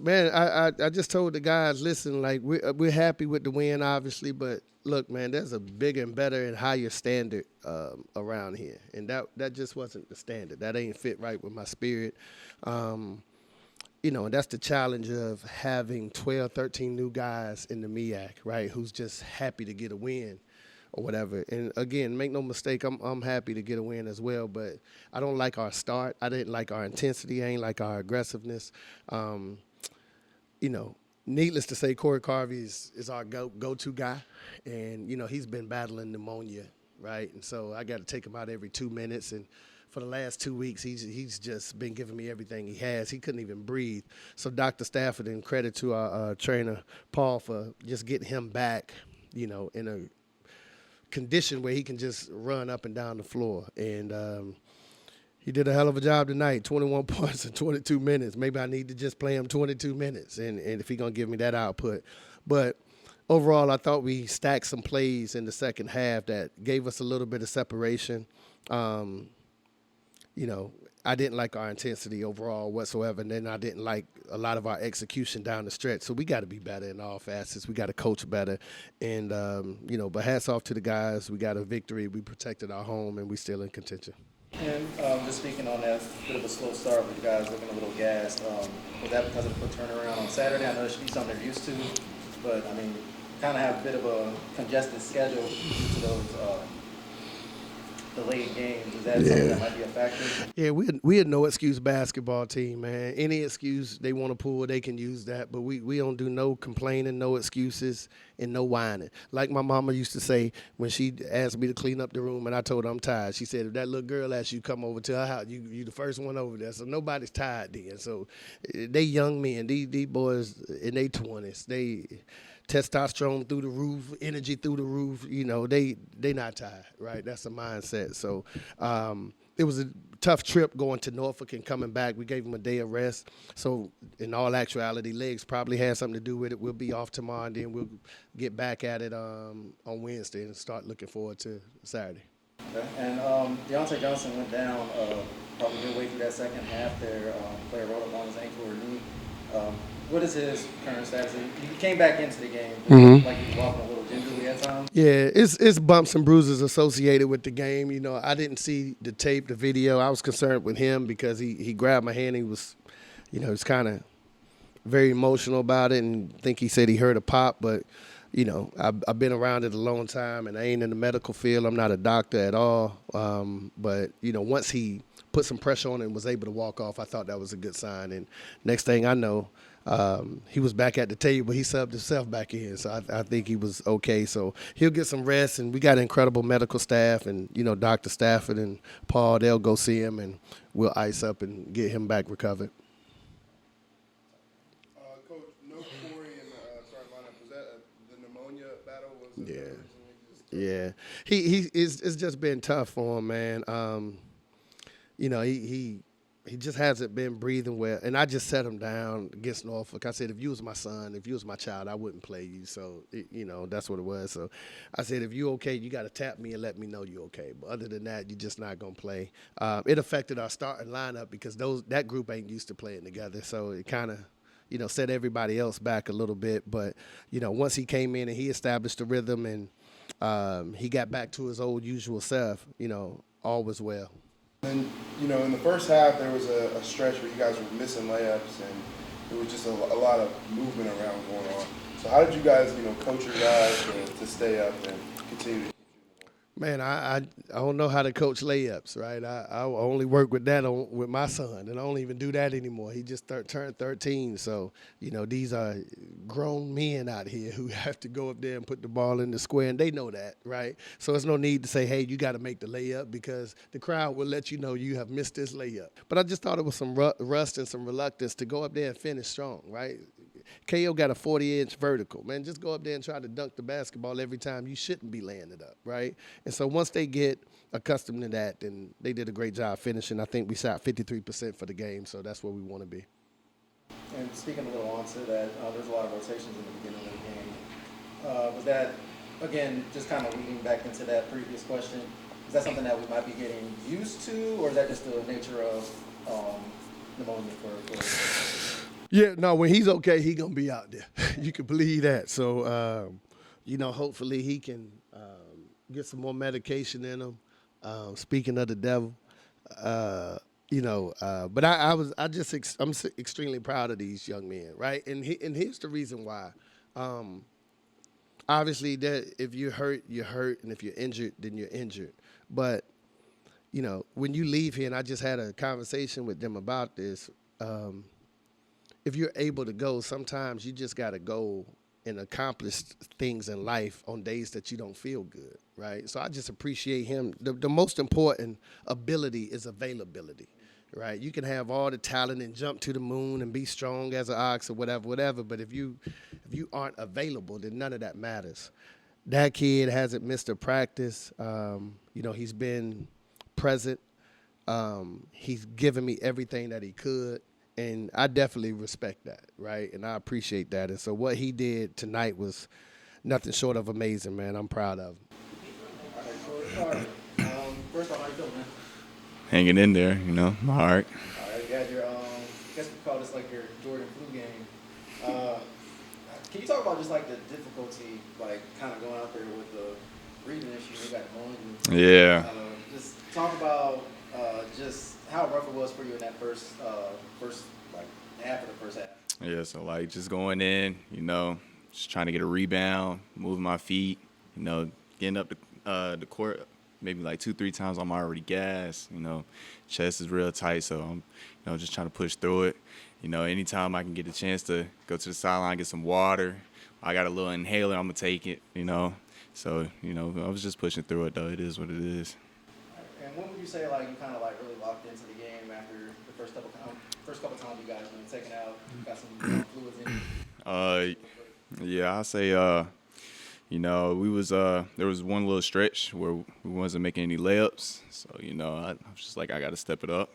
Man, I just told the guys, listen, like we're happy with the win, obviously, but look, man, there's a bigger and better and higher standard around here, and that just wasn't the standard. That ain't fit right with my spirit. And that's the challenge of having 12, 13 new guys in the MEAC, right, who's just happy to get a win or whatever. And, again, make no mistake, I'm happy to get a win as well, but I don't like our start. I didn't like our intensity. I ain't like our aggressiveness. Needless to say, Khouri Carvey is our go-to guy, and, he's been battling pneumonia, right? And so I got to take him out every 2 minutes, and for the last 2 weeks, he's just been giving me everything he has. He couldn't even breathe. So Dr. Stafford, and credit to our trainer, Paul, for just getting him back, in a condition where he can just run up and down the floor. And he did a hell of a job tonight, 21 points in 22 minutes. Maybe I need to just play him 22 minutes, and if he's going to give me that output. But overall, I thought we stacked some plays in the second half that gave us a little bit of separation. I didn't like our intensity overall whatsoever, and then I didn't like a lot of our execution down the stretch. So we got to be better in all facets. We got to coach better. And, but hats off to the guys. We got a victory. We protected our home, and we still in contention. And just speaking on that, bit of a slow start with you guys looking a little gassed. Was that because of the quick turnaround on Saturday? I know it should be something they're used to, but, kind of have a bit of a congested schedule due to those delayed games. Is that something that might be a factor? Yeah, we a no excuse basketball team, man. Any excuse they want to pull, they can use that. But we don't do no complaining, no excuses, and no whining. Like my mama used to say when she asked me to clean up the room and I told her I'm tired. She said, if that little girl asks you to come over to her house, you the first one over there. So nobody's tired then. So they young men, these boys in their 20s, they testosterone through the roof, energy through the roof. They not tired, right? That's a mindset. So it was a tough trip going to Norfolk and coming back. We gave them a day of rest. So in all actuality, legs probably had something to do with it. We'll be off tomorrow, and then we'll get back at it on Wednesday and start looking forward to Saturday. Okay. And Deontay Johnson went down probably midway through that second half there. Player rolled up on his ankle or knee. What is his current status? He came back into the game, like he was walking a little gingerly at times. Yeah, it's bumps and bruises associated with the game. I didn't see the tape, the video. I was concerned with him because he grabbed my hand. He was, he was kind of very emotional about it, and I think he said he heard a pop. But, I've been around it a long time, and I ain't in the medical field. I'm not a doctor at all. But, once he put some pressure on it and was able to walk off, I thought that was a good sign. And next thing I know, he was back at the table. He subbed himself back in, so I think he was okay. So he'll get some rest, and we got incredible medical staff, and Dr. Stafford and Paul, they'll go see him, and we'll ice up and get him back recovered. Coach, no Khouri in the starting lineup. Was that the pneumonia battle? Yeah. It's just been tough for him, man. He just hasn't been breathing well. And I just set him down against Norfolk. I said, if you was my son, if you was my child, I wouldn't play you. So, that's what it was. So I said, if you okay, you got to tap me and let me know you okay. But other than that, you're just not going to play. It affected our starting lineup because that group ain't used to playing together. So it kind of, set everybody else back a little bit. But, once he came in and he established the rhythm and he got back to his old usual self, all was well. And, in the first half, there was a stretch where you guys were missing layups, and there was just a lot of movement around going on. So how did you guys, coach your guys to stay up and continue to? Man, I don't know how to coach layups, right? I only work with that with my son, and I don't even do that anymore. He just turned 13, so, these are grown men out here who have to go up there and put the ball in the square, and they know that, right? So there's no need to say, hey, you got to make the layup because the crowd will let you know you have missed this layup. But I just thought it was some rust and some reluctance to go up there and finish strong, right? KO got a 40-inch vertical. Man, just go up there and try to dunk the basketball every time. You shouldn't be laying it up, right? And so once they get accustomed to that, then they did a great job finishing. I think we shot 53% for the game, so that's where we want to be. And speaking a little on to that, there's a lot of rotations in the beginning of the game. Was that, again, just kind of leading back into that previous question, is that something that we might be getting used to, or is that just the nature of pneumonia for Yeah, no, when he's okay, he gonna be out there. You can believe that. So, hopefully he can get some more medication in him. Speaking of the devil, but I'm extremely proud of these young men, right? And here's the reason why. Obviously, that if you're hurt, you're hurt, and if you're injured, then you're injured. But when you leave here, and I just had a conversation with them about this. If you're able to go, sometimes you just got to go and accomplish things in life on days that you don't feel good, right? So I just appreciate him. The most important ability is availability, right? You can have all the talent and jump to the moon and be strong as an ox or whatever, but if you aren't available, then none of that matters. That kid hasn't missed a practice. He's been present. He's given me everything that he could. And I definitely respect that, right? And I appreciate that. And so what he did tonight was nothing short of amazing, man. I'm proud of him. Khouri Carvey. First off, how you feeling, man? Hanging in there, all right. All right, you had your, I guess we call this like your Jordan flu game. Can you talk about just like the difficulty, like kind of going out there with the breathing issue you got pneumonia? Yeah. Just talk about just how rough it was for you in that first like half of the first half. Yeah, so like just going in, just trying to get a rebound, moving my feet, getting up the court maybe like 2-3 times. I'm already gassed, chest is real tight, so I'm just trying to push through it. Anytime I can get a chance to go to the sideline, get some water, I got a little inhaler, I'm gonna take it, So, I was just pushing through it though. It is what it is. And when would you say like you kind of like really locked into the game after the first couple times you guys been taken out, got some fluids in? Yeah, I say we was there was one little stretch where we wasn't making any layups, so I was just like I got to step it up.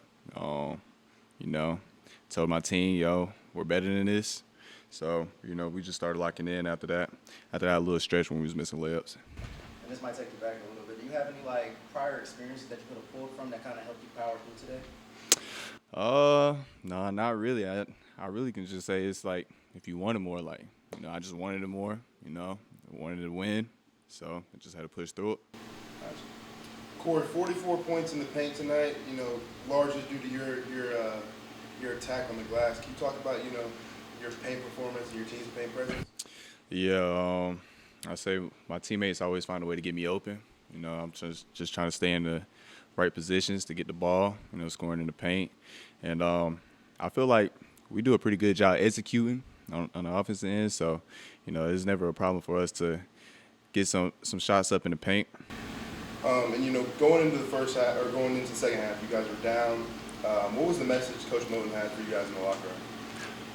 Told my team, we're better than this. So we just started locking in after that little stretch when we was missing layups. And this might take you back a little bit. Do you have any like prior experiences that you could have pulled from that kind of helped you power through today? No, not really. I really can just say it's like if you wanted more, like I just wanted it more. I wanted to win, so I just had to push through it. Khouri, 44 points in the paint tonight. Largely due to your attack on the glass. Can you talk about your paint performance and your team's paint presence? Yeah, I say my teammates always find a way to get me open. I'm just trying to stay in the right positions to get the ball. Scoring in the paint, and I feel like we do a pretty good job executing on the offensive end. So, it's never a problem for us to get some shots up in the paint. And going into the first half or going into the second half, you guys were down. What was the message Coach Moton had for you guys in the locker room?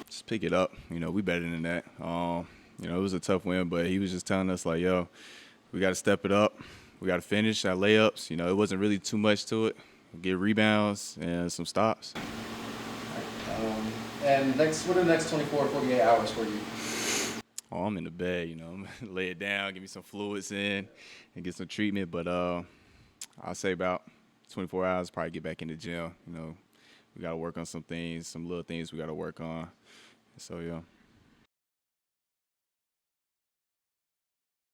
Just pick it up. We better than that. It was a tough win, but he was just telling us like, we got to step it up. We got to finish our layups. It wasn't really too much to it. Get rebounds and some stops. And what are the next 24 48 hours for you? Oh, I'm in the bed, lay it down, give me some fluids in, and get some treatment. But I'll say about 24 hours, probably get back in the gym. We got to work on some things, some little things we got to work on. So, yeah.